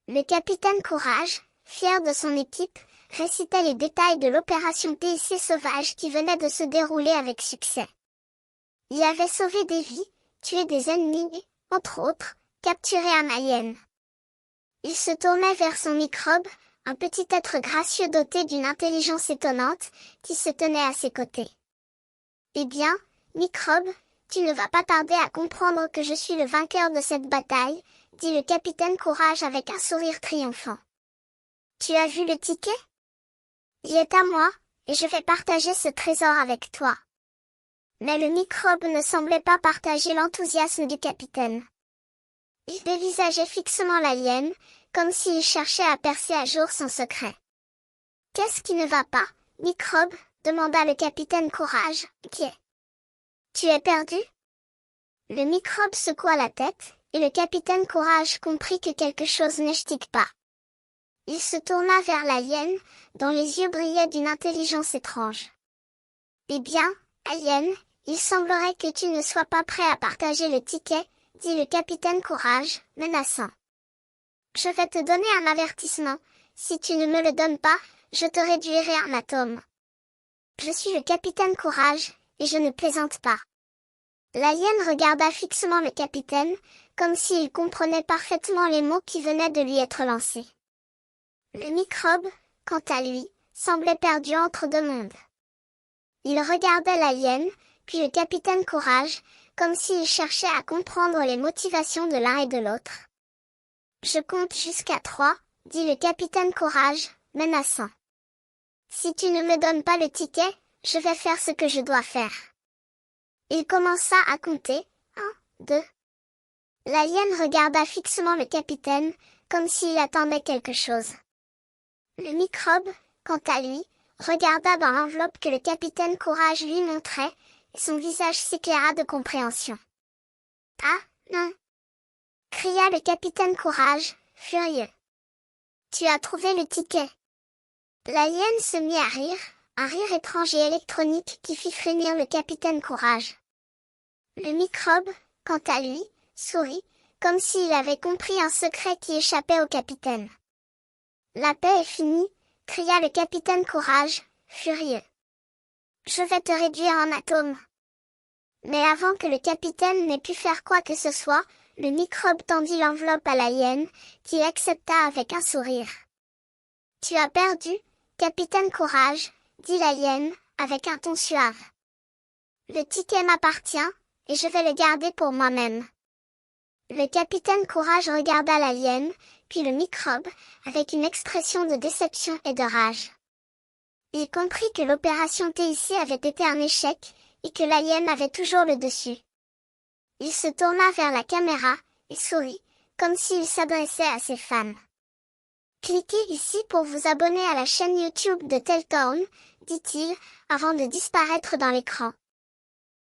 Le capitaine Courage, fier de son équipe, récitait les détails de l'opération TIC sauvage qui venait de se dérouler avec succès. Il avait sauvé des vies, tué des ennemis et, entre autres, capturé un alien. Il se tournait vers son microbe, un petit être gracieux doté d'une intelligence étonnante, qui se tenait à ses côtés. Eh bien, microbe, tu ne vas pas tarder à comprendre que je suis le vainqueur de cette bataille, dit le capitaine Courage avec un sourire triomphant. Tu as vu le ticket? Il est à moi, et je vais partager ce trésor avec toi. Mais le microbe ne semblait pas partager l'enthousiasme du capitaine. Il dévisageait fixement l'alien, comme s'il cherchait à percer à jour son secret. Qu'est-ce qui ne va pas, microbe? Demanda le capitaine Courage, inquiet. Tu es perdu? Le microbe secoua la tête, et le capitaine Courage comprit que quelque chose n'echtique pas. Il se tourna vers l'alien, dont les yeux brillaient d'une intelligence étrange. Eh bien, alien, il semblerait que tu ne sois pas prêt à partager le ticket, dit le capitaine Courage, menaçant. Je vais te donner un avertissement, si tu ne me le donnes pas, je te réduirai en atome. Je suis le capitaine Courage, et je ne plaisante pas. L'alien regarda fixement le capitaine, comme s'il comprenait parfaitement les mots qui venaient de lui être lancés. Le microbe, quant à lui, semblait perdu entre deux mondes. Il regardait l'alien, puis le capitaine Courage, comme s'il cherchait à comprendre les motivations de l'un et de l'autre. Je compte jusqu'à 3, dit le capitaine Courage, menaçant. Si tu ne me donnes pas le ticket, je vais faire ce que je dois faire. Il commença à compter, 1, 2. L'alien regarda fixement le capitaine, comme s'il attendait quelque chose. Le microbe, quant à lui, regarda dans l'enveloppe que le capitaine Courage lui montrait, et son visage s'éclaira de compréhension. Ah, non! Cria le capitaine Courage, furieux. Tu as trouvé le ticket. L'alien se mit à rire, un rire étrange et électronique qui fit frémir le capitaine Courage. Le microbe, quant à lui, sourit, comme s'il avait compris un secret qui échappait au capitaine. La paix est finie, cria le capitaine Courage, furieux. Je vais te réduire en atomes. Mais avant que le capitaine n'ait pu faire quoi que ce soit, le microbe tendit l'enveloppe à l'alien, qui l'accepta avec un sourire. Tu as perdu, capitaine Courage, dit l'alien, avec un ton suave. Le ticket m'appartient, et je vais le garder pour moi-même. Le capitaine Courage regarda l'alien, puis le microbe, avec une expression de déception et de rage. Il comprit que l'opération TIC avait été un échec, et que l'alien avait toujours le dessus. Il se tourna vers la caméra, et sourit, comme s'il s'adressait à ses fans. Cliquez ici pour vous abonner à la chaîne YouTube de Teltown, dit-il, avant de disparaître dans l'écran.